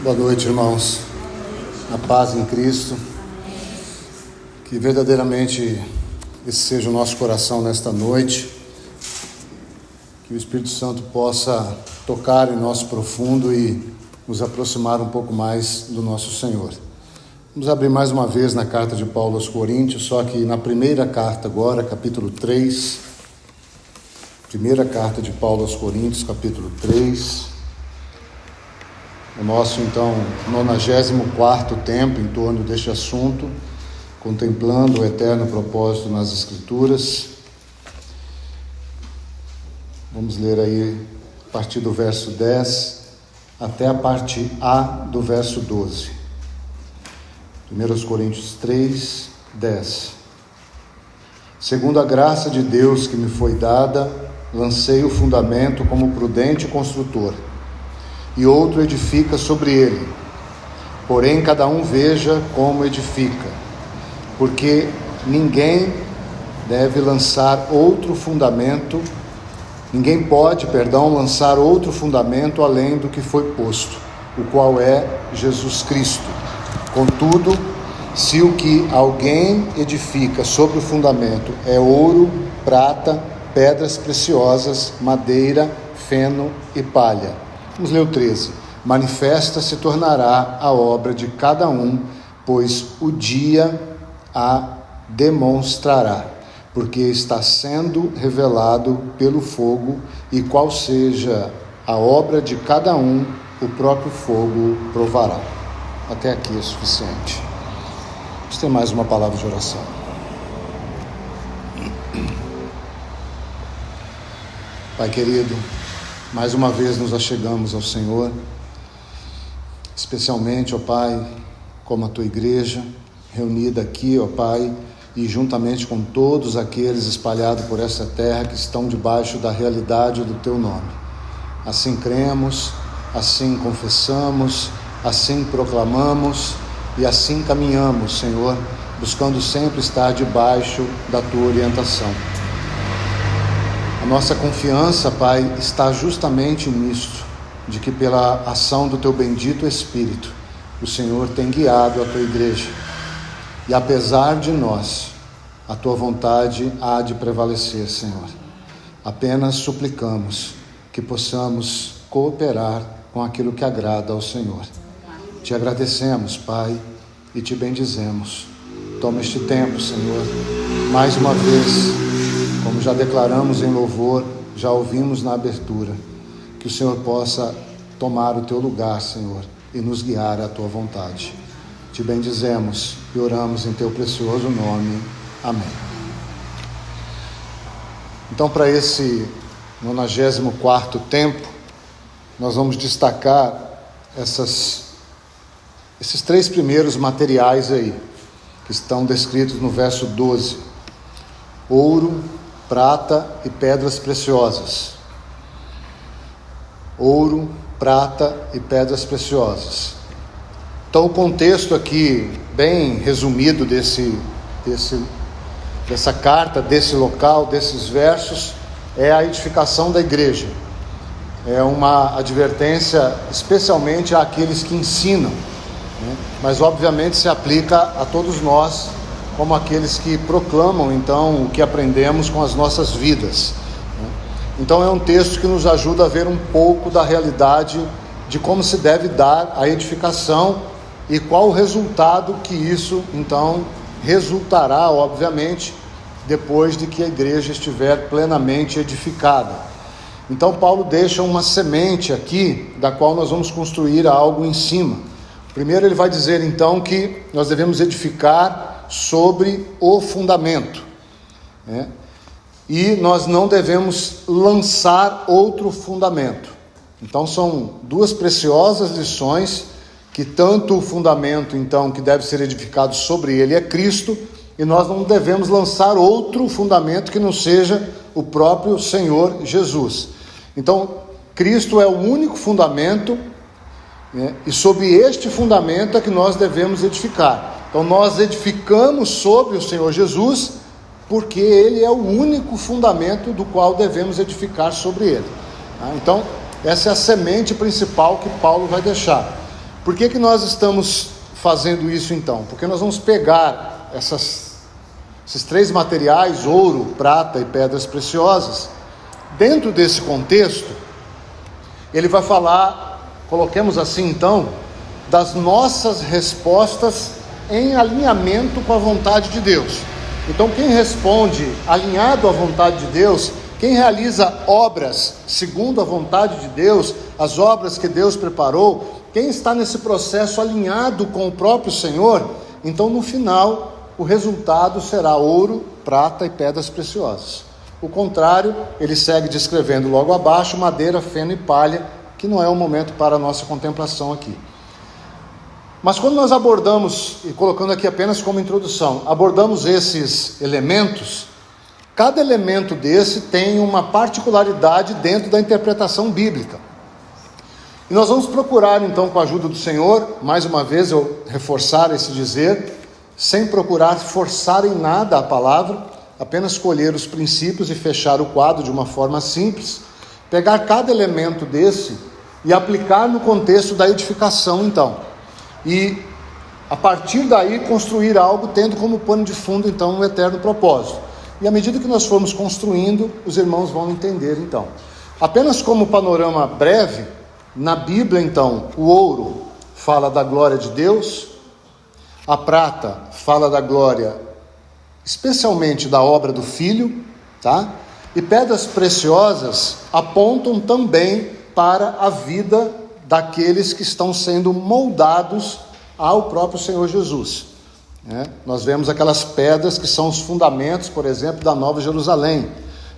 Boa noite, irmãos. A paz em Cristo. Que verdadeiramente esse seja o nosso coração nesta noite. Que o Espírito Santo possa tocar em nosso profundo e nos aproximar um pouco mais do nosso Senhor. Vamos abrir mais uma vez na carta de Paulo aos Coríntios, só que na primeira carta agora, capítulo 3. Primeira carta de Paulo aos Coríntios, capítulo 3. O nosso, então, 94º tempo em torno deste assunto, contemplando o eterno propósito nas Escrituras. Vamos ler aí a partir do verso 10 até a parte A do verso 12. 1 Coríntios 3, 10. Segundo a graça de Deus que me foi dada, lancei o fundamento como prudente construtor, e outro edifica sobre ele. Porém, cada um veja como edifica, porque ninguém pode lançar outro fundamento além do que foi posto, o qual é Jesus Cristo. Contudo, se o que alguém edifica sobre o fundamento é ouro, prata, pedras preciosas, madeira, feno e palha. Vamos ler o 13. Manifesta se tornará a obra de cada um, pois o dia a demonstrará, porque está sendo revelado pelo fogo, e qual seja a obra de cada um, o próprio fogo provará. Até aqui é suficiente. Vamos ter mais uma palavra de oração. Pai querido, mais uma vez nos achegamos ao Senhor, especialmente, ó Pai, como a Tua igreja, reunida aqui, ó Pai, e juntamente com todos aqueles espalhados por essa terra que estão debaixo da realidade do Teu nome. Assim cremos, assim confessamos, assim proclamamos e assim caminhamos, Senhor, buscando sempre estar debaixo da Tua orientação. A nossa confiança, Pai, está justamente nisto, de que pela ação do Teu bendito Espírito, o Senhor tem guiado a Tua igreja. E apesar de nós, a Tua vontade há de prevalecer, Senhor. Apenas suplicamos que possamos cooperar com aquilo que agrada ao Senhor. Te agradecemos, Pai, e Te bendizemos. Toma este tempo, Senhor, mais uma vez, como já declaramos em louvor, já ouvimos na abertura, que o Senhor possa tomar o Teu lugar, Senhor, e nos guiar à Tua vontade. Te bendizemos e oramos em Teu precioso nome. Amém. Então, para esse 94º tempo, nós vamos destacar esses 3 primeiros materiais aí, que estão descritos no verso 12. Ouro, prata e pedras preciosas. Ouro, prata e pedras preciosas. Então, o contexto aqui, bem resumido dessa carta, desse local, desses versos, é a edificação da igreja. É uma advertência especialmente àqueles que ensinam, né? Mas obviamente se aplica a todos nós, como aqueles que proclamam, então, o que aprendemos com as nossas vidas. Então, é um texto que nos ajuda a ver um pouco da realidade de como se deve dar a edificação e qual o resultado que isso, então, resultará, obviamente, depois de que a igreja estiver plenamente edificada. Então, Paulo deixa uma semente aqui, da qual nós vamos construir algo em cima. Primeiro, ele vai dizer, então, que nós devemos edificar sobre o fundamento, né? E nós não devemos lançar outro fundamento. Então são 2 preciosas lições, que tanto o fundamento, então, que deve ser edificado sobre ele é Cristo, e nós não devemos lançar outro fundamento que não seja o próprio Senhor Jesus. Então, Cristo é o único fundamento, né? E sobre este fundamento é que nós devemos edificar. Então nós edificamos sobre o Senhor Jesus, porque Ele é o único fundamento do qual devemos edificar sobre Ele. Então essa é a semente principal que Paulo vai deixar. Por que nós estamos fazendo isso então? Porque nós vamos pegar esses três materiais, ouro, prata e pedras preciosas. Dentro desse contexto, ele vai falar, coloquemos assim então, das nossas respostas em alinhamento com a vontade de Deus. Então quem responde alinhado à vontade de Deus, quem realiza obras segundo a vontade de Deus, as obras que Deus preparou, quem está nesse processo alinhado com o próprio Senhor, então no final o resultado será ouro, prata e pedras preciosas. O contrário, ele segue descrevendo logo abaixo, madeira, feno e palha, que não é o momento para a nossa contemplação aqui. Mas quando nós abordamos, e colocando aqui apenas como introdução, abordamos esses elementos, cada elemento desse tem uma particularidade dentro da interpretação bíblica. E nós vamos procurar então, com a ajuda do Senhor, mais uma vez eu reforçar esse dizer, sem procurar forçar em nada a palavra, apenas escolher os princípios e fechar o quadro de uma forma simples, pegar cada elemento desse e aplicar no contexto da edificação então. E a partir daí construir algo tendo como pano de fundo então um eterno propósito. E à medida que nós formos construindo, os irmãos vão entender então. Apenas como panorama breve, na Bíblia então, o ouro fala da glória de Deus, a prata fala da glória especialmente da obra do Filho, tá? E pedras preciosas apontam também para a vida daqueles que estão sendo moldados ao próprio Senhor Jesus, né? Nós vemos aquelas pedras que são os fundamentos, por exemplo, da Nova Jerusalém.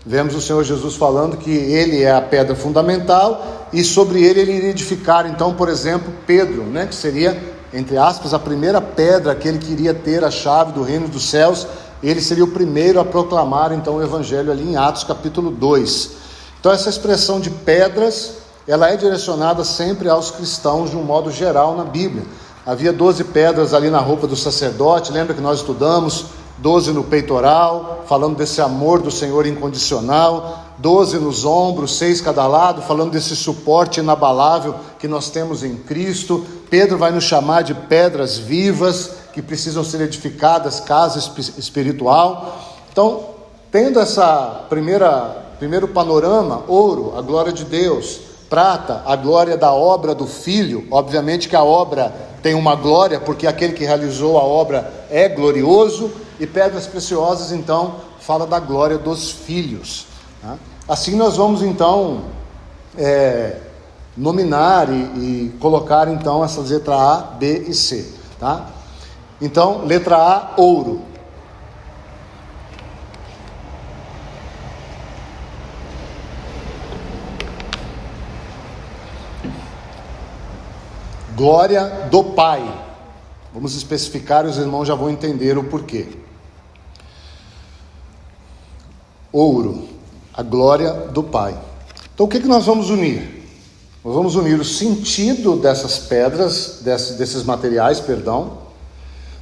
Vemos o Senhor Jesus falando que ele é a pedra fundamental e sobre ele iria edificar, então, por exemplo, Pedro, né? Que seria, entre aspas, a primeira pedra, aquele que iria ter a chave do reino dos céus. Ele seria o primeiro a proclamar então o evangelho ali em Atos capítulo 2. Então essa expressão de pedras, ela é direcionada sempre aos cristãos de um modo geral na Bíblia. Havia 12 pedras ali na roupa do sacerdote, lembra que nós estudamos? 12 no peitoral, falando desse amor do Senhor incondicional, 12 nos ombros, 6 cada lado, falando desse suporte inabalável que nós temos em Cristo. Pedro vai nos chamar de pedras vivas, que precisam ser edificadas, casa espiritual. Então, tendo essa primeiro panorama, ouro, a glória de Deus, prata, a glória da obra do Filho, obviamente que a obra tem uma glória, porque aquele que realizou a obra é glorioso, e pedras preciosas, então, fala da glória dos filhos, tá? Assim nós vamos, então, nominar e colocar, então, essas letras A, B e C, tá? Então, letra A, ouro. Glória do Pai. Vamos especificar e os irmãos já vão entender o porquê. Ouro, a glória do Pai. Então, o que nós vamos unir? Nós vamos unir o sentido dessas pedras, desses materiais,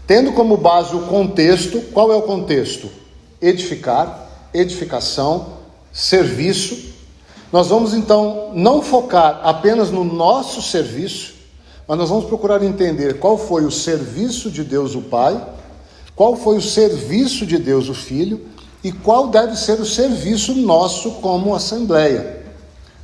tendo como base o contexto. Qual é o contexto? Edificar, edificação, serviço. Nós vamos então não focar apenas no nosso serviço, mas nós vamos procurar entender qual foi o serviço de Deus o Pai, qual foi o serviço de Deus o Filho e qual deve ser o serviço nosso como Assembleia.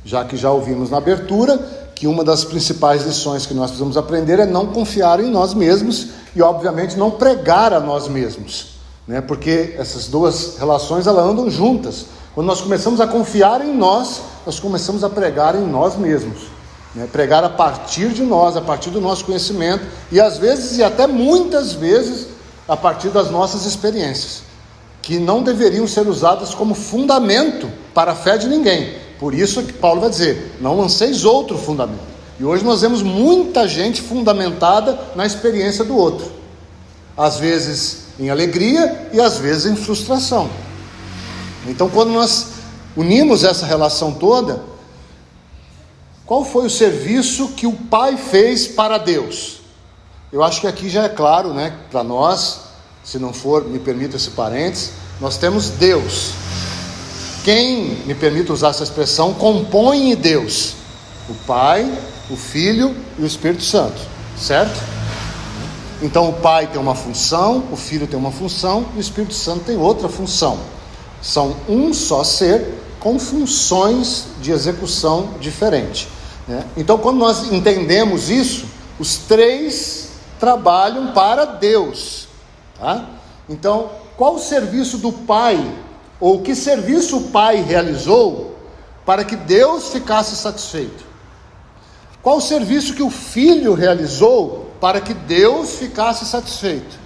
Já que já ouvimos na abertura que uma das principais lições que nós precisamos aprender é não confiar em nós mesmos e, obviamente, não pregar a nós mesmos, né? Porque essas duas relações, elas andam juntas. Quando nós começamos a confiar em nós, nós começamos a pregar em nós mesmos, né? Pregar a partir de nós, a partir do nosso conhecimento e às vezes, e até muitas vezes, a partir das nossas experiências, que não deveriam ser usadas como fundamento para a fé de ninguém. Por isso que Paulo vai dizer, não lanceis outro fundamento. E hoje nós vemos muita gente fundamentada na experiência do outro, às vezes em alegria e às vezes em frustração. Então, quando nós unimos essa relação toda, qual foi o serviço que o Pai fez para Deus? Eu acho que aqui já é claro, né, para nós. Se não for, me permita esse parênteses, nós temos Deus. Quem, me permite usar essa expressão, compõe Deus? O Pai, o Filho e o Espírito Santo. certo? Então o Pai tem uma função, o Filho tem uma função e o Espírito Santo tem outra função. São um só ser com funções de execução diferentes, né? Então, quando nós entendemos isso, os três trabalham para Deus, tá? Então, qual o serviço do Pai, ou que serviço o Pai realizou para que Deus ficasse satisfeito? Qual o serviço que o Filho realizou para que Deus ficasse satisfeito?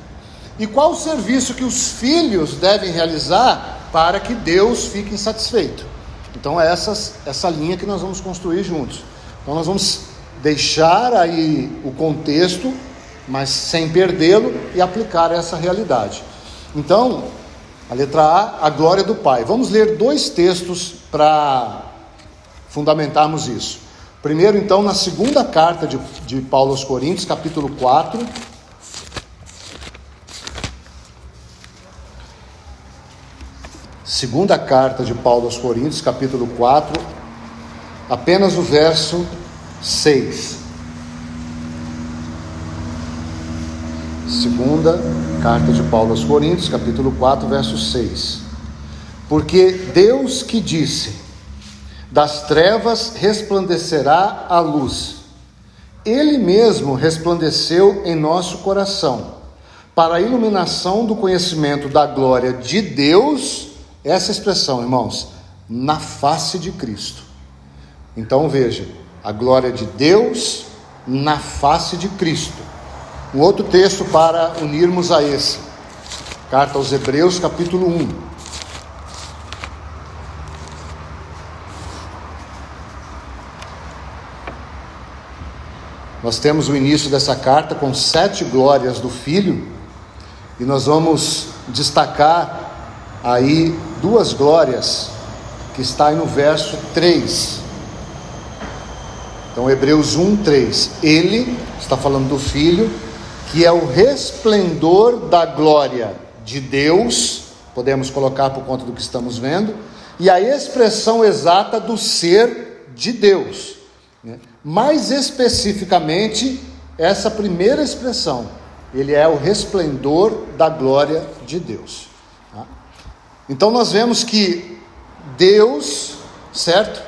E qual o serviço que os filhos devem realizar para que Deus fique satisfeito? Então é essa linha que nós vamos construir juntos. Então nós vamos deixar aí o contexto, mas sem perdê-lo, e aplicar essa realidade. Então, a letra A, a glória do Pai. Vamos ler 2 textos para fundamentarmos isso. Primeiro, então, na segunda carta de Paulo aos Coríntios, capítulo 4. Segunda carta de Paulo aos Coríntios, capítulo 4, apenas o verso 6. Segunda carta de Paulo aos Coríntios, capítulo 4, verso 6. Porque Deus que disse: das trevas resplandecerá a luz, Ele mesmo resplandeceu em nosso coração, para a iluminação do conhecimento da glória de Deus. Essa expressão, irmãos, na face de Cristo. Então veja, a glória de Deus na face de Cristo. Um outro texto para unirmos a esse, carta aos Hebreus, capítulo 1. Nós temos o início dessa carta com 7 glórias do Filho, e nós vamos destacar aí 2 glórias que está aí no verso 3. Então Hebreus 1, 3. Ele, está falando do Filho, que é o resplendor da glória de Deus, podemos colocar por conta do que estamos vendo, e a expressão exata do ser de Deus, né? Mais especificamente, essa primeira expressão, ele é o resplendor da glória de Deus, tá? Então nós vemos que Deus, certo,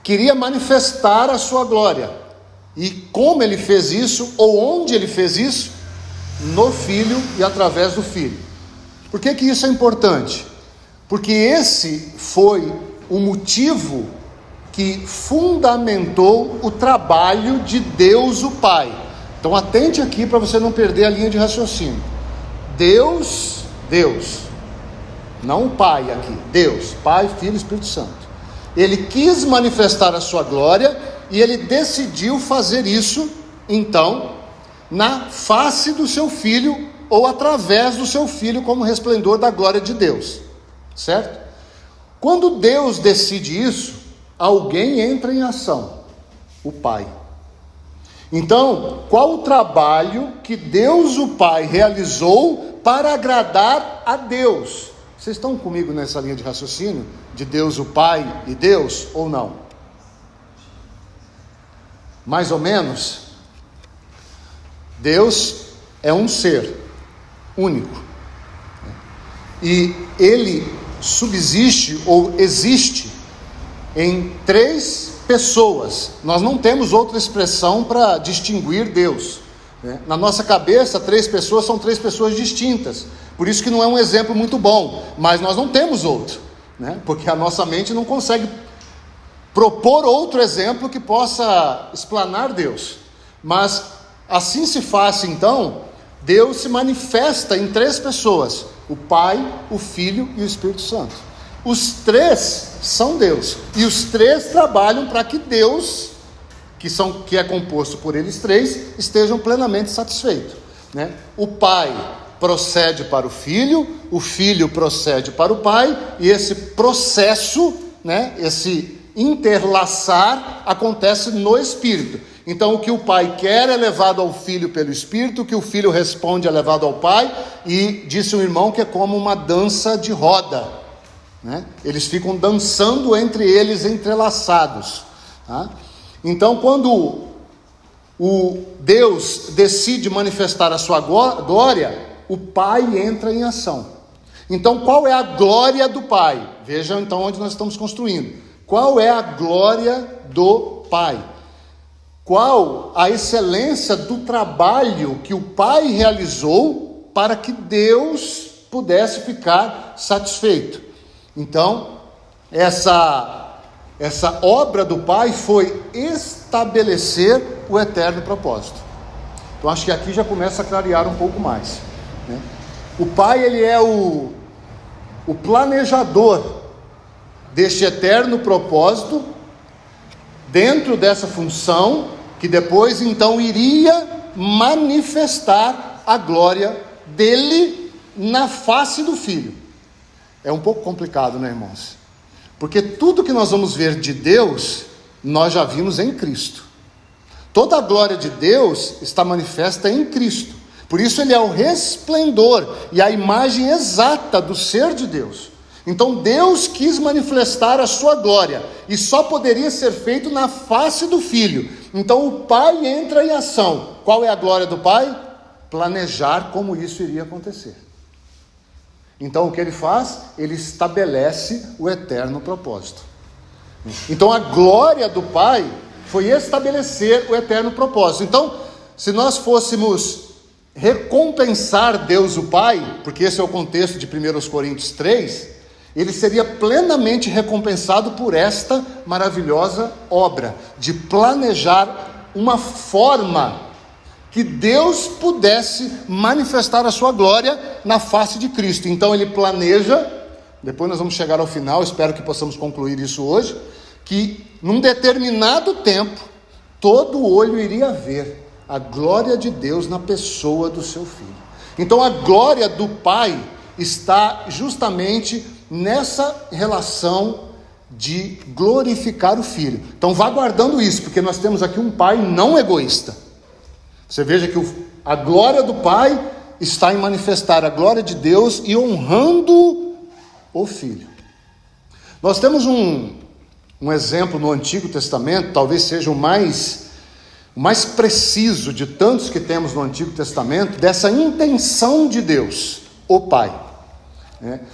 queria manifestar a sua glória. E como ele fez isso, ou onde ele fez isso? No Filho e através do Filho. Por que isso é importante? Porque esse foi o motivo que fundamentou o trabalho de Deus o Pai. Então atente aqui para você não perder a linha de raciocínio. Deus, não o Pai aqui, Deus, Pai, Filho e Espírito Santo. Ele quis manifestar a sua glória e ele decidiu fazer isso, então, na face do seu Filho, ou através do seu Filho, como resplendor da glória de Deus, certo? Quando Deus decide isso, alguém entra em ação, o Pai. Então, qual o trabalho que Deus o Pai realizou para agradar a Deus? Vocês estão comigo nessa linha de raciocínio? De Deus o Pai e Deus, ou não? Mais ou menos. Deus é um ser único, e ele subsiste ou existe em 3 pessoas. Nós não temos outra expressão para distinguir Deus, né? Na nossa cabeça, 3 pessoas são 3 pessoas distintas, por isso que não é um exemplo muito bom, mas nós não temos outro, né? Porque a nossa mente não consegue propor outro exemplo que possa explanar Deus. Mas assim se faz, então, Deus se manifesta em 3 pessoas: o Pai, o Filho e o Espírito Santo. Os 3 são Deus, e os 3 trabalham para que Deus, que é composto por eles 3, estejam plenamente satisfeitos, né? O Pai procede para o Filho procede para o Pai, e esse processo, né, esse interlaçar acontece no Espírito. Então o que o Pai quer é levado ao Filho pelo Espírito, o que o Filho responde é levado ao Pai, e disse um irmão que é como uma dança de roda, né? Eles ficam dançando entre eles entrelaçados, tá? Então quando o Deus decide manifestar a sua glória, o Pai entra em ação. Então, qual é a glória do Pai? Vejam então onde nós estamos construindo. Qual é a glória do Pai? Qual a excelência do trabalho que o Pai realizou para que Deus pudesse ficar satisfeito? Então, essa obra do Pai foi estabelecer o eterno propósito. Então, acho que aqui já começa a clarear um pouco mais, né? O Pai, ele é o planejador deste eterno propósito, dentro dessa função, que depois então iria manifestar a glória dele na face do Filho. É um pouco complicado, né, irmãos? Porque tudo que nós vamos ver de Deus, nós já vimos em Cristo. Toda a glória de Deus está manifesta em Cristo. Por isso ele é o resplendor e a imagem exata do ser de Deus. Então Deus quis manifestar a sua glória, e só poderia ser feito na face do Filho. Então o Pai entra em ação. Qual é a glória do Pai? Planejar como isso iria acontecer. Então o que ele faz? Ele estabelece o eterno propósito. Então a glória do Pai foi estabelecer o eterno propósito. Então, se nós fôssemos recompensar Deus o Pai, porque esse é o contexto de 1 Coríntios 3, ele seria plenamente recompensado por esta maravilhosa obra, de planejar uma forma que Deus pudesse manifestar a sua glória na face de Cristo. Então ele planeja, depois nós vamos chegar ao final, espero que possamos concluir isso hoje, que num determinado tempo, todo olho iria ver a glória de Deus na pessoa do seu Filho. Então a glória do Pai está justamente nessa relação de glorificar o Filho. Então vá guardando isso, porque nós temos aqui um Pai não egoísta. Você veja que a glória do Pai está em manifestar a glória de Deus e honrando o Filho. Nós temos um exemplo no Antigo Testamento, talvez seja o mais preciso de tantos que temos no Antigo Testamento, dessa intenção de Deus, o Pai.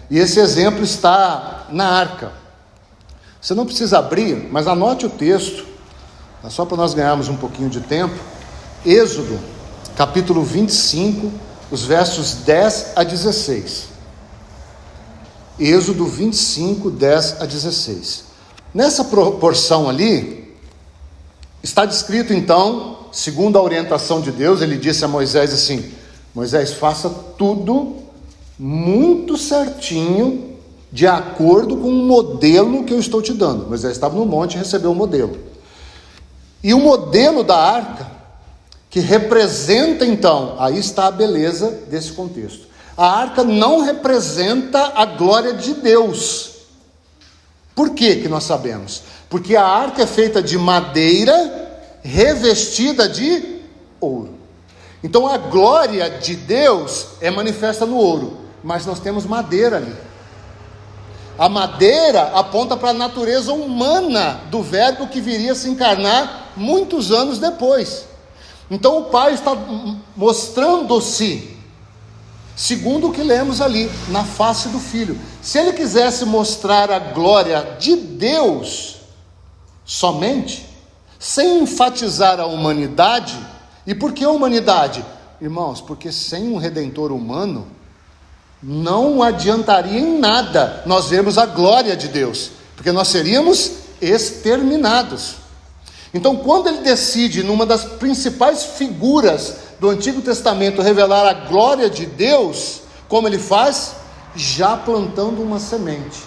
E esse exemplo está na arca. Você não precisa abrir, mas anote o texto, só para nós ganharmos um pouquinho de tempo. Êxodo, capítulo 25, os versos 10 a 16. Êxodo 25, 10 a 16. Nessa porção ali, está descrito então, segundo a orientação de Deus, ele disse a Moisés assim: Moisés, faça tudo muito certinho, de acordo com o modelo que eu estou te dando. Moisés estava no monte e recebeu o modelo. E o modelo da arca, que representa então, aí está a beleza desse contexto. A arca não representa a glória de Deus. Por que nós sabemos? Porque a arca é feita de madeira revestida de ouro. Então a glória de Deus é manifesta no ouro, mas nós temos madeira ali. A madeira aponta para a natureza humana do Verbo que viria a se encarnar muitos anos depois. Então o Pai está mostrando-se segundo o que lemos ali, na face do Filho. Se ele quisesse mostrar a glória de Deus somente, sem enfatizar a humanidade. E por que a humanidade? Irmãos, porque sem um Redentor humano, não adiantaria em nada nós vermos a glória de Deus, porque nós seríamos exterminados. Então, quando ele decide, numa das principais figuras do Antigo Testamento, revelar a glória de Deus, como ele faz? Já plantando uma semente,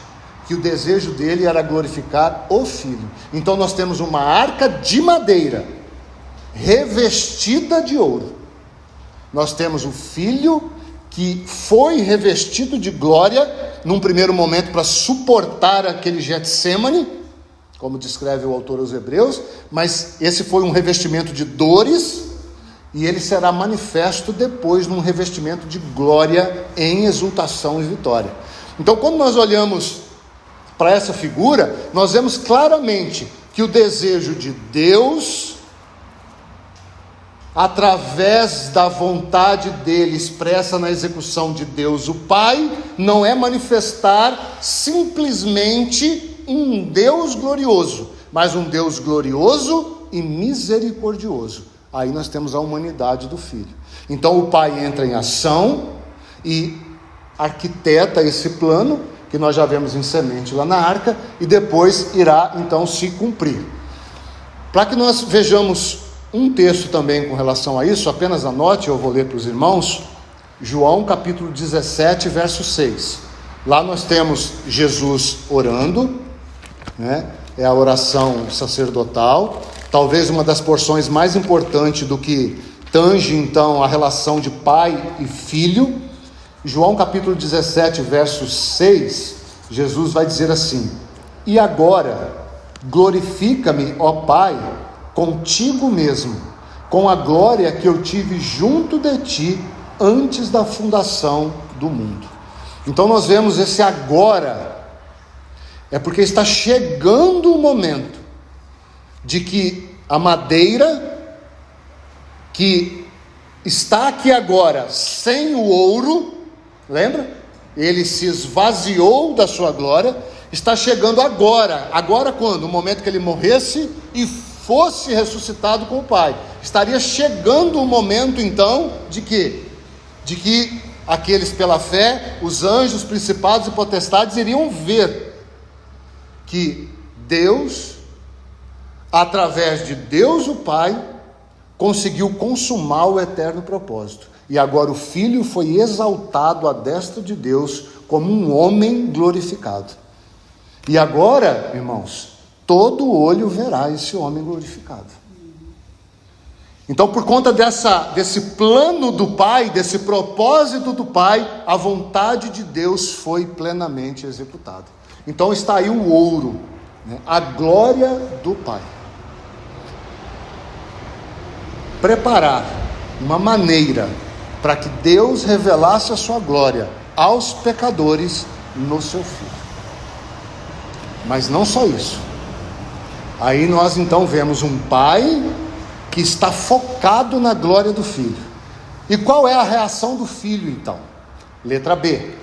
que o desejo dele era glorificar o Filho. Então nós temos uma arca de madeira, revestida de ouro. Nós temos o Filho, que foi revestido de glória, num primeiro momento para suportar aquele Getsêmani, como descreve o autor aos Hebreus, mas esse foi um revestimento de dores, e ele será manifesto depois num revestimento de glória em exultação e vitória. Então, quando nós olhamos para essa figura, nós vemos claramente que o desejo de Deus através da vontade dele expressa na execução de Deus o Pai, não é manifestar simplesmente um Deus glorioso, mas um Deus glorioso e misericordioso. Aí nós temos a humanidade do Filho. Então o Pai entra em ação e arquiteta esse plano, que nós já vemos em semente lá na arca, e depois irá então se cumprir. Para que nós vejamos um texto também com relação a isso, apenas anote, eu vou ler para os irmãos, João capítulo 17, verso 6. Lá nós temos Jesus orando, né? É a oração sacerdotal, talvez uma das porções mais importantes do que tange então a relação de pai e filho. João capítulo 17, verso 6, Jesus vai dizer assim: e agora glorifica-me, ó Pai, contigo mesmo, com a glória que eu tive junto de ti antes da fundação do mundo. Então nós vemos esse agora, é porque está chegando o momento de que a madeira que está aqui agora sem o ouro, lembra? Ele se esvaziou da sua glória, está chegando agora. Agora quando? O momento que ele morresse e fosse ressuscitado com o Pai. Estaria chegando o momento então de quê? De que aqueles pela fé, os anjos, principados e potestades iriam ver que Deus, através de Deus o Pai, conseguiu consumar o eterno propósito. E agora o Filho foi exaltado à destra de Deus como um homem glorificado. E agora, irmãos, todo olho verá esse homem glorificado. Então, por conta desse plano do Pai, desse propósito do Pai, a vontade de Deus foi plenamente executada. Então está aí o ouro, né? A glória do Pai. Preparar uma maneira para que Deus revelasse a sua glória aos pecadores no seu Filho. Mas não só isso. Aí nós então vemos um Pai que está focado na glória do Filho. E qual é a reação do Filho então? Letra B.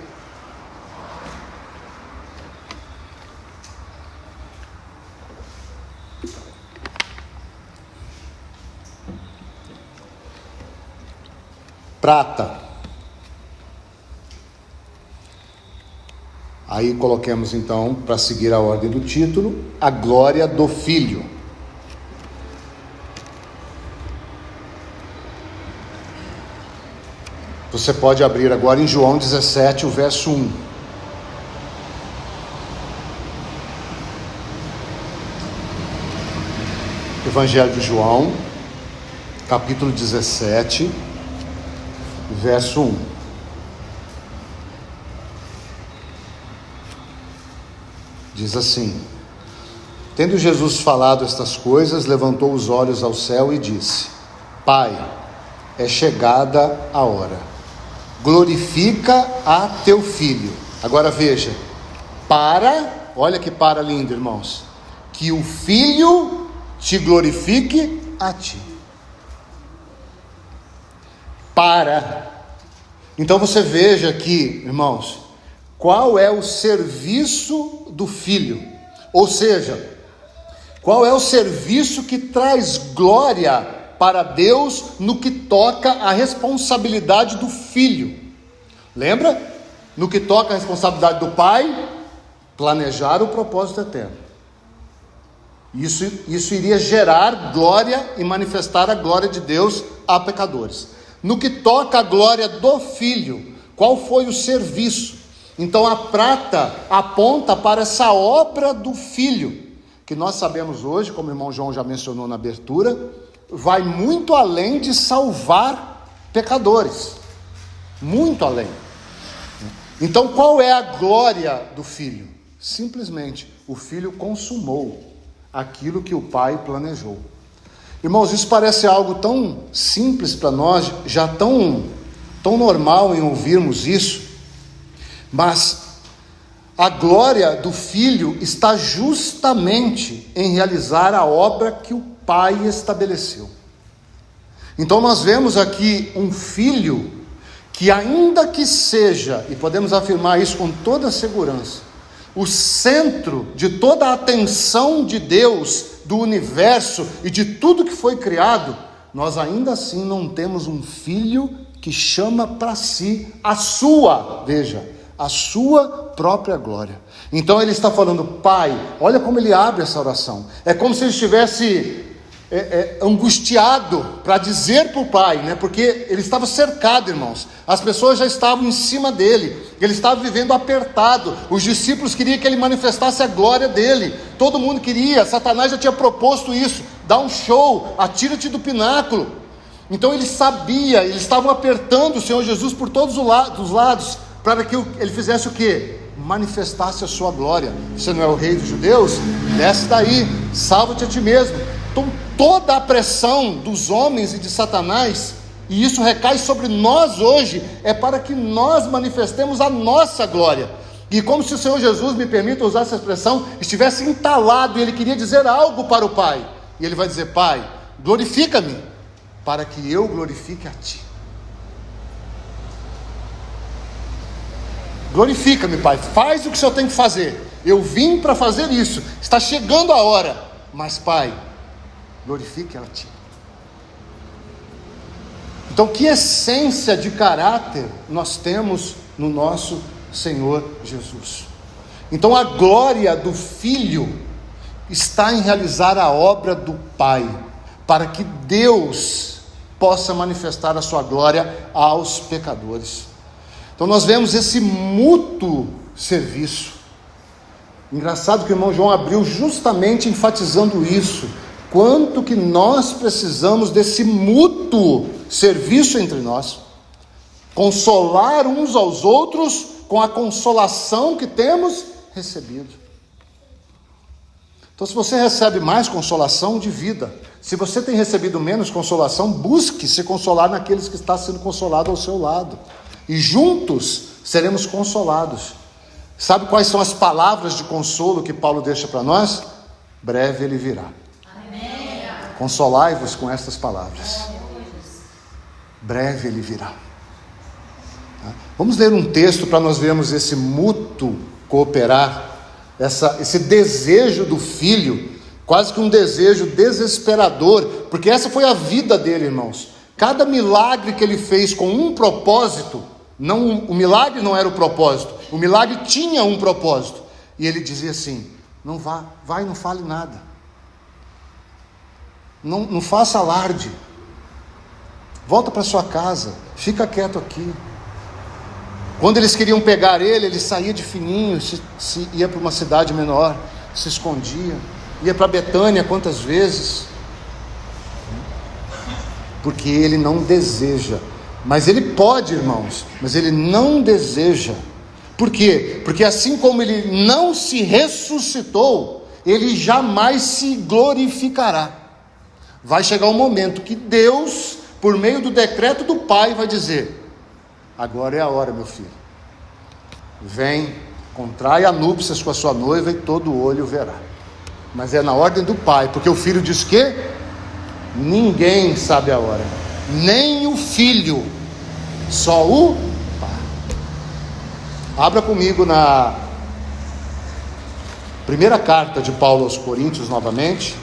Prata. Aí coloquemos então, para seguir a ordem do título, a glória do Filho. Você pode abrir agora em João 17, o verso 1. Evangelho de João, capítulo 17, verso 1. Diz assim: tendo Jesus falado estas coisas, levantou os olhos ao céu e disse: Pai, é chegada a hora, glorifica a teu Filho. Agora veja, olha que para lindo, irmãos, que o Filho te glorifique a ti. Então você veja aqui, irmãos, qual é o serviço do Filho, ou seja, qual é o serviço que traz glória para Deus no que toca a responsabilidade do Filho. Lembra? No que toca a responsabilidade do Pai, planejar o propósito eterno. Isso iria gerar glória e manifestar a glória de Deus a pecadores. No que toca a glória do Filho, qual foi o serviço? Então a prata aponta para essa obra do Filho, que nós sabemos hoje, como o irmão João já mencionou na abertura, vai muito além de salvar pecadores, muito além. Então qual é a glória do Filho? Simplesmente, o Filho consumou aquilo que o Pai planejou. Irmãos, isso parece algo tão simples para nós, já tão normal em ouvirmos isso, mas a glória do Filho está justamente em realizar a obra que o Pai estabeleceu. Então nós vemos aqui um filho que, ainda que seja, e podemos afirmar isso com toda segurança, o centro de toda a atenção de Deus, do universo e de tudo que foi criado, nós ainda assim não temos um filho que chama para si a sua própria glória. Então ele está falando: Pai, olha como ele abre essa oração, é como se ele estivesse angustiado para dizer para o Pai, né? Porque ele estava cercado, irmãos, as pessoas já estavam em cima dele, ele estava vivendo apertado, os discípulos queriam que ele manifestasse a glória dele, todo mundo queria, Satanás já tinha proposto isso: dá um show, atira-te do pináculo. Então ele sabia, eles estavam apertando o Senhor Jesus por todos os lados, para que ele fizesse o quê? Manifestasse a sua glória. Você não é o rei dos judeus? Desce daí, salva-te a ti mesmo. Então toda a pressão dos homens e de Satanás, e isso recai sobre nós hoje, é para que nós manifestemos a nossa glória. E como se o Senhor Jesus, me permita usar essa expressão, estivesse entalado e ele queria dizer algo para o Pai, e ele vai dizer: Pai, glorifica-me, para que eu glorifique a ti. Glorifica-me, Pai, faz o que o Senhor tem que fazer, eu vim para fazer isso, está chegando a hora, mas Pai, glorifique a ti. Então, que essência de caráter nós temos no nosso Senhor Jesus. Então a glória do Filho está em realizar a obra do Pai, para que Deus possa manifestar a sua glória aos pecadores. Então nós vemos esse mútuo serviço. Engraçado que o irmão João abriu justamente enfatizando isso, quanto que nós precisamos desse mútuo serviço entre nós, consolar uns aos outros com a consolação que temos recebido. Então, se você recebe mais consolação, divida. Se você tem recebido menos consolação, busque se consolar naqueles que estão sendo consolados ao seu lado, e juntos seremos consolados. Sabe quais são as palavras de consolo que Paulo deixa para nós? Breve ele virá. Amém. Consolai-vos com estas palavras. Breve ele virá. Vamos ler um texto para nós vermos esse mútuo cooperar, esse desejo do Filho, quase que um desejo desesperador, porque essa foi a vida dele, irmãos. Cada milagre que ele fez com um propósito, o milagre não era o propósito, o milagre tinha um propósito, e ele dizia assim: não vá, vai, não fale nada, não faça alarde, volta para sua casa, fica quieto aqui. Quando eles queriam pegar ele saía de fininho, se ia para uma cidade menor, se escondia, ia para Betânia quantas vezes, porque ele não deseja, mas ele pode, irmãos, mas ele não deseja. Por quê? Porque assim como ele não se ressuscitou, ele jamais se glorificará. Vai chegar um momento que Deus, por meio do decreto do Pai, vai dizer: agora é a hora, meu filho, vem, contrai a núpcias com a sua noiva e todo olho verá. Mas é na ordem do Pai, porque o Filho diz que ninguém sabe a hora, nem o Filho, só o Pai. Abra comigo na primeira carta de Paulo aos Coríntios novamente,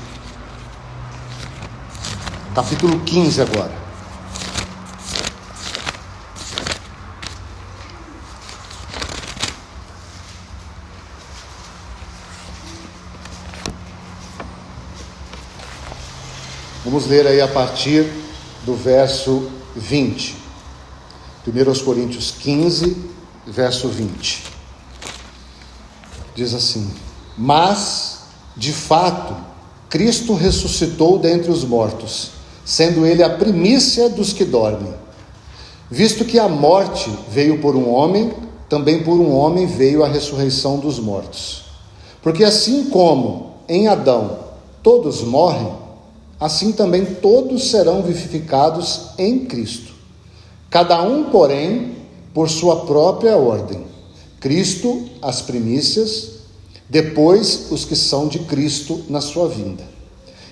capítulo 15 agora. Vamos ler aí a partir do verso 20. 1 Coríntios 15, verso 20. Diz assim: mas, de fato, Cristo ressuscitou dentre os mortos, sendo ele a primícia dos que dormem. Visto que a morte veio por um homem, também por um homem veio a ressurreição dos mortos. Porque assim como em Adão todos morrem, assim também todos serão vivificados em Cristo. Cada um, porém, por sua própria ordem. Cristo, as primícias, depois os que são de Cristo na sua vinda.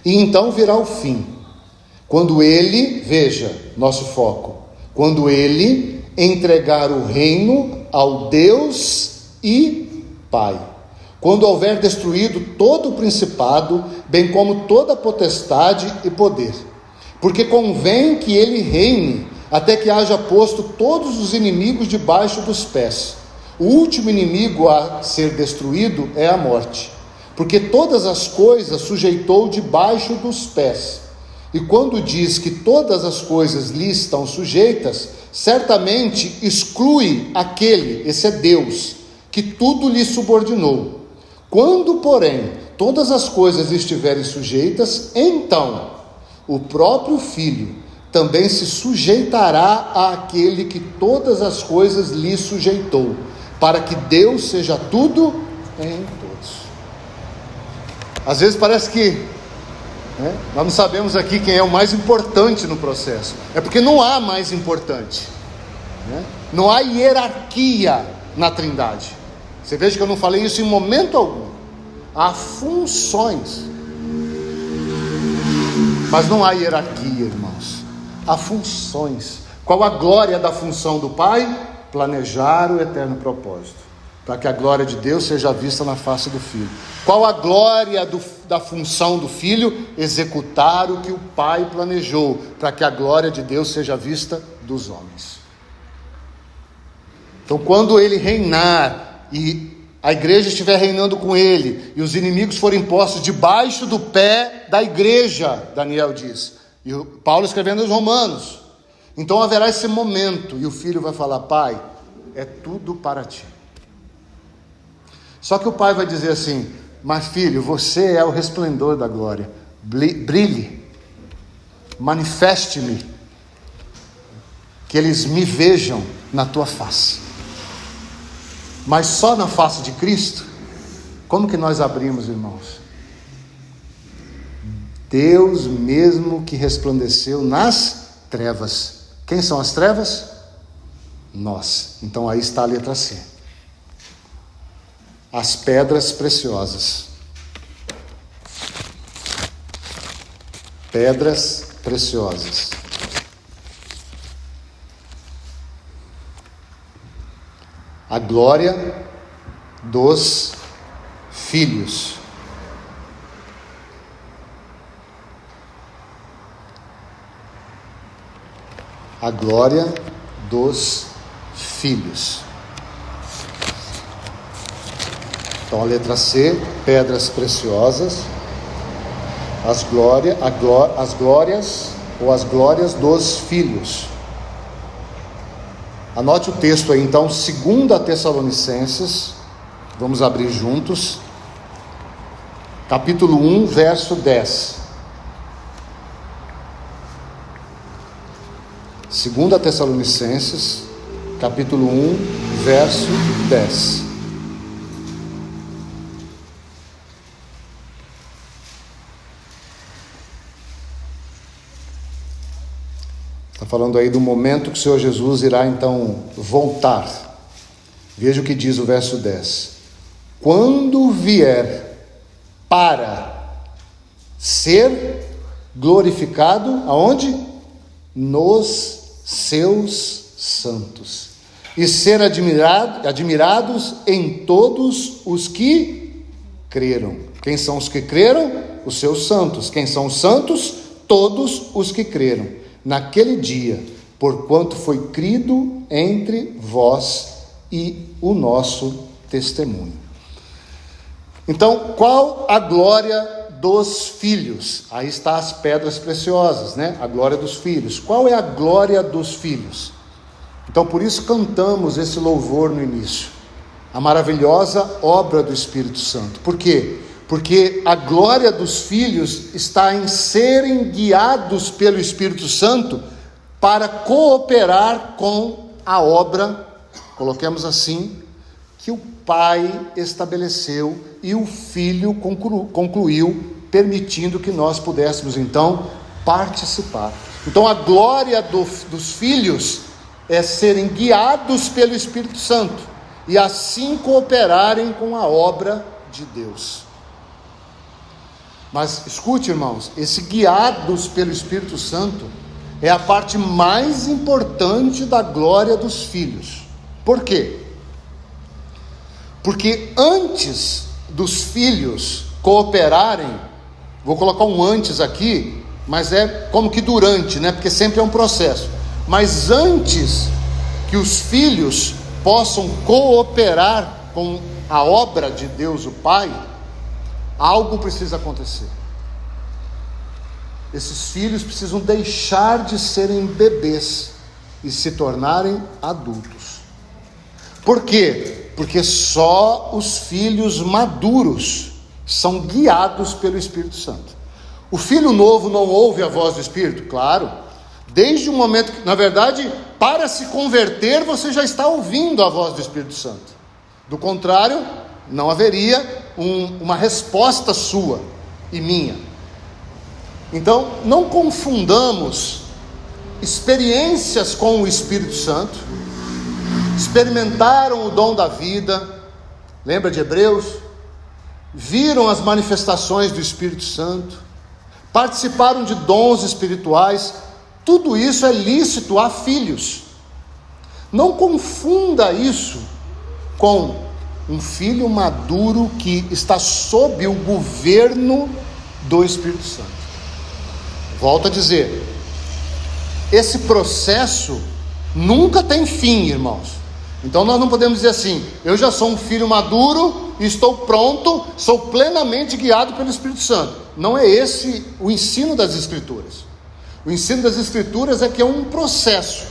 E então virá o fim, Quando ele, veja, nosso foco, quando ele entregar o reino ao Deus e Pai. Quando houver destruído todo o principado, bem como toda a potestade e poder. Porque convém que ele reine, até que haja posto todos os inimigos debaixo dos pés. O último inimigo a ser destruído é a morte, porque todas as coisas sujeitou debaixo dos pés. E quando diz que todas as coisas lhe estão sujeitas, certamente exclui aquele, esse é Deus, que tudo lhe subordinou. Quando, porém, todas as coisas estiverem sujeitas, então o próprio Filho também se sujeitará àquele que todas as coisas lhe sujeitou, para que Deus seja tudo em todos. Às vezes parece que nós não sabemos aqui quem é o mais importante no processo. É porque não há mais importante, não há hierarquia na Trindade. Você veja que eu não falei isso em momento algum. Há funções, mas não há hierarquia, irmãos. Há funções. Qual a glória da função do Pai? Planejar o eterno propósito, para que a glória de Deus seja vista na face do Filho. Qual a glória da função do Filho? Executar o que o Pai planejou, para que a glória de Deus seja vista dos homens. Então, quando ele reinar, e a igreja estiver reinando com ele, e os inimigos forem postos debaixo do pé da igreja, Daniel diz, e Paulo escrevendo aos Romanos, então haverá esse momento, e o Filho vai falar: Pai, é tudo para ti. Só que o Pai vai dizer assim: mas filho, você é o resplendor da glória, brilhe, manifeste-me, que eles me vejam na tua face. Mas só na face de Cristo? Como que nós abrimos, irmãos? Deus mesmo que resplandeceu nas trevas. Quem são as trevas? Nós. Então aí está a letra C. As pedras preciosas. Pedras preciosas. A glória dos filhos. A glória dos filhos. Então a letra C, pedras preciosas, as glórias ou as glórias dos filhos. Anote o texto aí então, 2 Tessalonicenses, vamos abrir juntos, capítulo 1, verso 10. 2 Tessalonicenses, capítulo 1, verso 10. Está falando aí do momento que o Senhor Jesus irá então voltar. Veja o que diz o verso 10. Quando vier para ser glorificado, aonde? Nos seus santos. E ser admirados em todos os que creram. Quem são os que creram? Os seus santos. Quem são os santos? Todos os que creram. Naquele dia, porquanto foi crido entre vós e o nosso testemunho. Então, qual a glória dos filhos? Aí está as pedras preciosas, né? A glória dos filhos. Qual é a glória dos filhos? Então, por isso cantamos esse louvor no início. A maravilhosa obra do Espírito Santo. Por quê? Porque a glória dos filhos está em serem guiados pelo Espírito Santo para cooperar com a obra, coloquemos assim, que o Pai estabeleceu e o Filho concluiu, permitindo que nós pudéssemos então participar. Então a glória dos filhos é serem guiados pelo Espírito Santo e assim cooperarem com a obra de Deus. Mas escute, irmãos, esse guiados pelo Espírito Santo é a parte mais importante da glória dos filhos. Por quê? Porque antes dos filhos cooperarem, vou colocar um antes aqui, mas é como que durante, né? Porque sempre é um processo. Mas antes que os filhos possam cooperar com a obra de Deus o Pai, algo precisa acontecer. Esses filhos precisam deixar de serem bebês e se tornarem adultos. Por quê? Porque só os filhos maduros são guiados pelo Espírito Santo. O filho novo não ouve a voz do Espírito? Claro. Desde o momento que, na verdade, para se converter, você já está ouvindo a voz do Espírito Santo. Do contrário, não haveria uma resposta sua e minha. Então, não confundamos experiências com o Espírito Santo. Experimentaram o dom da vida, lembra de Hebreus? Viram as manifestações do Espírito Santo, participaram de dons espirituais. Tudo isso é lícito a filhos. Não confunda isso com um filho maduro que está sob o governo do Espírito Santo. Volto a dizer, esse processo nunca tem fim, irmãos. Então nós não podemos dizer assim: eu já sou um filho maduro, estou pronto, sou plenamente guiado pelo Espírito Santo. Não é esse o ensino das Escrituras. O ensino das Escrituras é que é um processo.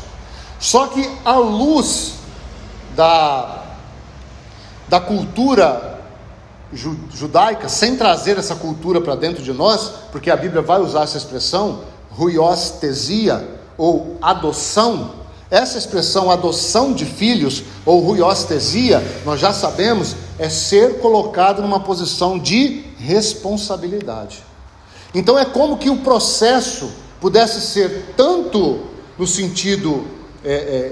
Só que à luz da cultura judaica, sem trazer essa cultura para dentro de nós, porque a Bíblia vai usar essa expressão, ruiostesia, ou adoção. Essa expressão, adoção de filhos, ou ruiostesia, nós já sabemos, é ser colocado numa posição de responsabilidade. Então é como que o processo pudesse ser tanto no sentido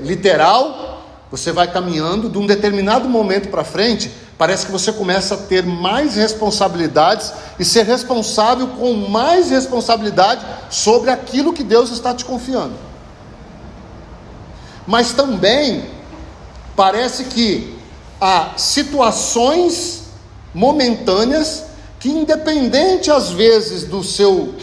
literal, você vai caminhando, de um determinado momento para frente, parece que você começa a ter mais responsabilidades e ser responsável com mais responsabilidade sobre aquilo que Deus está te confiando. Mas também parece que há situações momentâneas que, independente às vezes do seu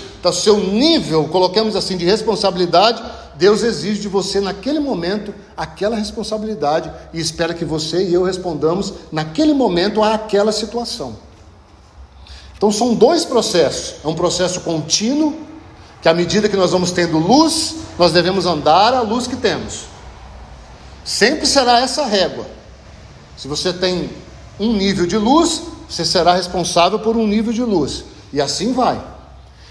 nível, coloquemos assim, de responsabilidade, Deus exige de você naquele momento aquela responsabilidade e espera que você e eu respondamos naquele momento àquela situação. Então são dois processos. É um processo contínuo, que à medida que nós vamos tendo luz, nós devemos andar à luz que temos. Sempre será essa régua. Se você tem um nível de luz, você será responsável por um nível de luz, e assim vai.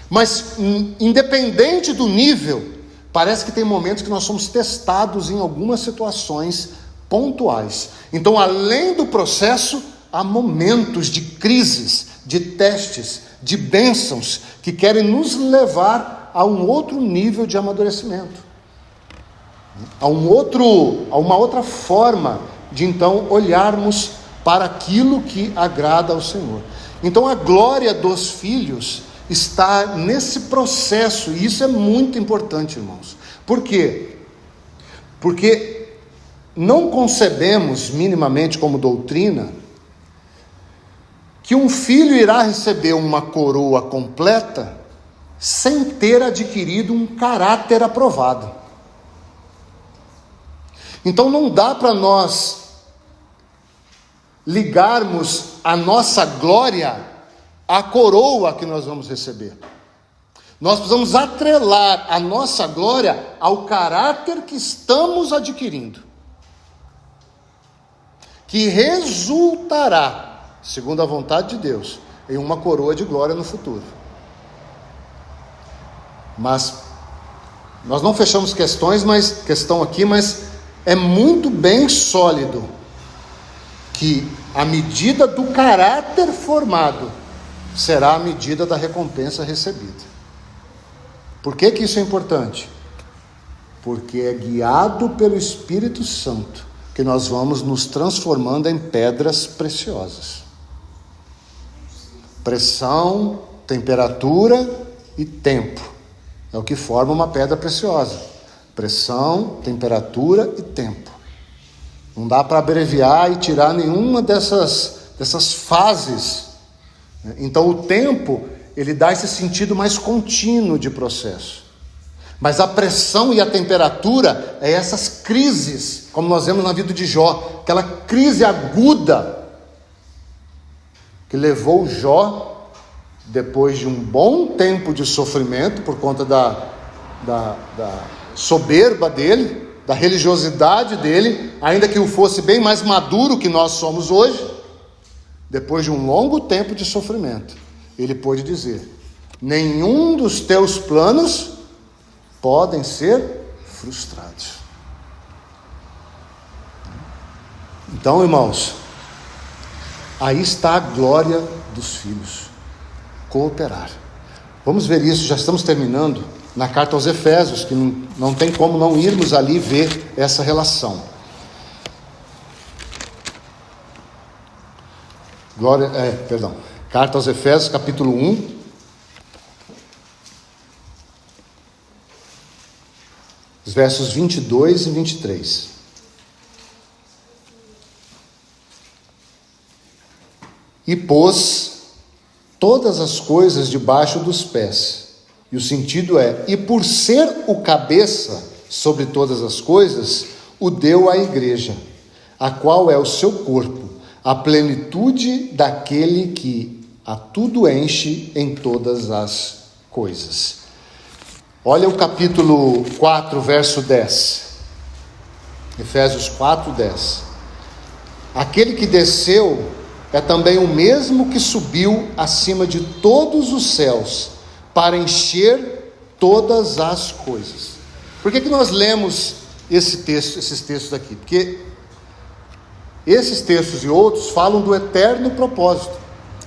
Mas independente do nível, parece que tem momentos que nós somos testados em algumas situações pontuais. Então, além do processo, há momentos de crises, de testes, de bênçãos, que querem nos levar a um outro nível de amadurecimento, a uma outra forma de então olharmos para aquilo que agrada ao Senhor. Então a glória dos filhos está nesse processo, e isso é muito importante, irmãos. Por quê? Porque não concebemos minimamente como doutrina que um filho irá receber uma coroa completa sem ter adquirido um caráter aprovado. Então não dá para nós ligarmos a nossa glória à coroa que nós vamos receber. Nós precisamos atrelar a nossa glória ao caráter que estamos adquirindo, que resultará, segundo a vontade de Deus, em uma coroa de glória no futuro. Mas nós não fechamos questão aqui, mas é muito bem sólido que a medida do caráter formado será a medida da recompensa recebida. Por que isso é importante? Porque é guiado pelo Espírito Santo que nós vamos nos transformando em pedras preciosas. Pressão, temperatura e tempo. É o que forma uma pedra preciosa. Pressão, temperatura e tempo. Não dá para abreviar e tirar nenhuma dessas fases. Então o tempo, ele dá esse sentido mais contínuo de processo. Mas a pressão e a temperatura é essas crises, como nós vemos na vida de Jó, aquela crise aguda que levou Jó, depois de um bom tempo de sofrimento, por conta da soberba dele, da religiosidade dele, ainda que o fosse bem mais maduro que nós somos hoje, depois de um longo tempo de sofrimento, ele pôde dizer: nenhum dos teus planos podem ser frustrados. Então, irmãos, aí está a glória dos filhos, cooperar. Vamos ver isso, já estamos terminando, na carta aos Efésios, que não tem como não irmos ali ver essa relação. Carta aos Efésios, capítulo 1. Os versos 22 e 23. E pôs todas as coisas debaixo dos pés. E o sentido é: e por ser o cabeça sobre todas as coisas, o deu à igreja, a qual é o seu corpo, a plenitude daquele que a tudo enche em todas as coisas. Olha o capítulo 4, verso 10. Efésios 4, 10. Aquele que desceu é também o mesmo que subiu acima de todos os céus, para encher todas as coisas. Por que nós lemos esses textos aqui? Porque esses textos e outros falam do eterno propósito.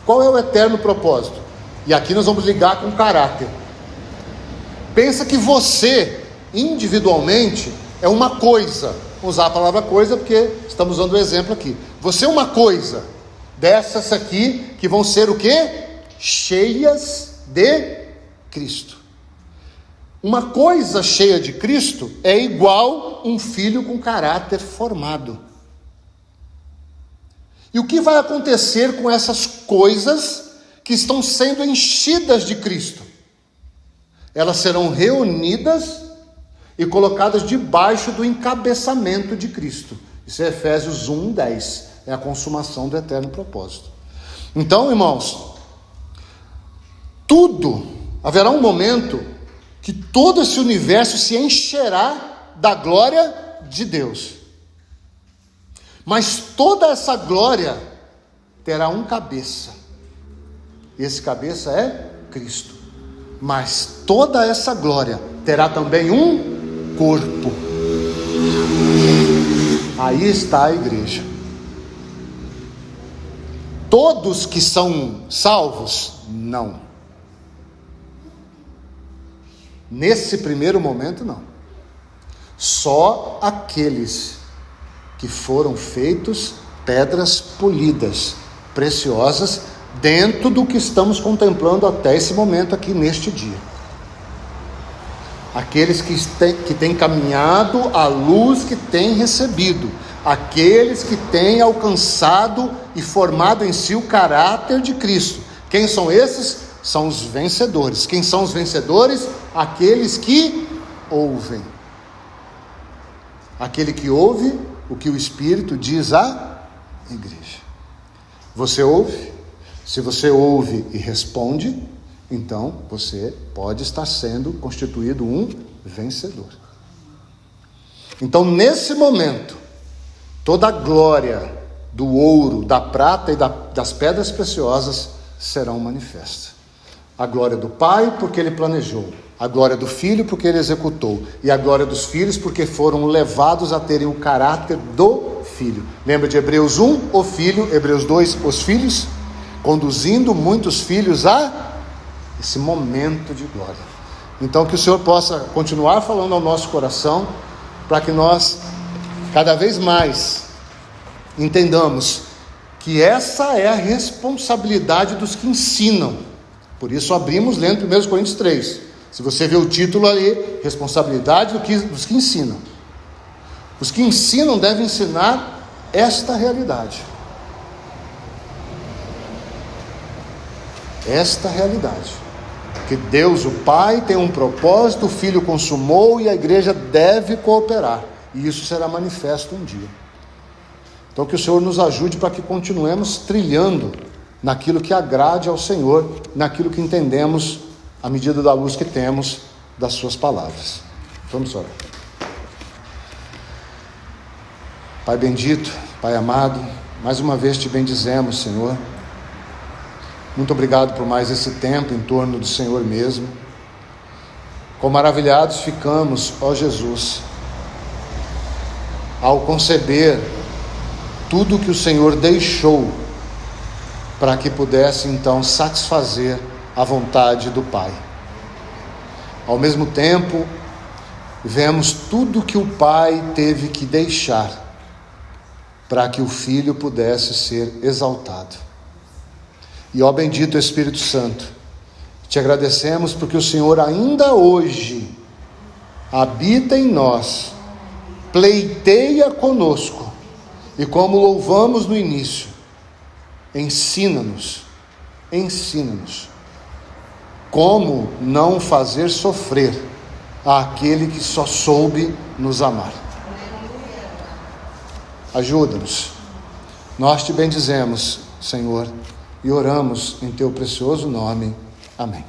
Qual é o eterno propósito? E aqui nós vamos ligar com caráter. Pensa que você, individualmente, é uma coisa. Vou usar a palavra coisa porque estamos usando o exemplo aqui. Você é uma coisa dessas aqui que vão ser o quê? Cheias de Cristo. Uma coisa cheia de Cristo é igual um filho com caráter formado. E o que vai acontecer com essas coisas que estão sendo enchidas de Cristo? Elas serão reunidas e colocadas debaixo do encabeçamento de Cristo. Isso é Efésios 1, 10. É a consumação do eterno propósito. Então, irmãos, haverá um momento que todo esse universo se encherá da glória de Deus. Mas toda essa glória terá um cabeça. Esse cabeça é Cristo. Mas toda essa glória terá também um corpo. Aí está a igreja. Todos que são salvos? Não. Nesse primeiro momento, não. Só aqueles que foram feitos pedras polidas, preciosas, dentro do que estamos contemplando até esse momento aqui, neste dia. Aqueles que têm caminhado à luz que têm recebido, aqueles que têm alcançado e formado em si o caráter de Cristo. Quem são esses? São os vencedores. Quem são os vencedores? Aqueles que ouvem. Aquele que ouve o que o Espírito diz à igreja. Você ouve? Se você ouve e responde, então você pode estar sendo constituído um vencedor. Então, nesse momento, toda a glória do ouro, da prata e das pedras preciosas serão manifestas. A glória do Pai, porque Ele planejou. A glória do Filho, porque Ele executou. E a glória dos filhos, porque foram levados a terem o caráter do Filho. Lembra de Hebreus 1, o Filho, Hebreus 2, os filhos, conduzindo muitos filhos a esse momento de glória. Então, que o Senhor possa continuar falando ao nosso coração, para que nós, cada vez mais, entendamos que essa é a responsabilidade dos que ensinam. Por isso abrimos lendo 1 Coríntios 3. Se você vê o título ali, responsabilidade dos que ensinam. Os que ensinam devem ensinar esta realidade. Esta realidade. Que Deus, o Pai, tem um propósito, o Filho consumou e a igreja deve cooperar. E isso será manifesto um dia. Então que o Senhor nos ajude para que continuemos trilhando naquilo que agrade ao Senhor, naquilo que entendemos à medida da luz que temos das suas palavras. Vamos orar. Pai bendito, Pai amado, mais uma vez te bendizemos, Senhor. Muito obrigado por mais esse tempo em torno do Senhor mesmo. Quão maravilhados ficamos, ó Jesus, ao conceber tudo que o Senhor deixou para que pudesse então satisfazer a vontade do Pai. Ao mesmo tempo, vemos tudo que o Pai teve que deixar para que o Filho pudesse ser exaltado. E ó bendito Espírito Santo, te agradecemos porque o Senhor ainda hoje habita em nós, pleiteia conosco, e como louvamos no início, ensina-nos como não fazer sofrer aquele que só soube nos amar. Ajuda-nos. Nós te bendizemos, Senhor, e oramos em teu precioso nome. Amém.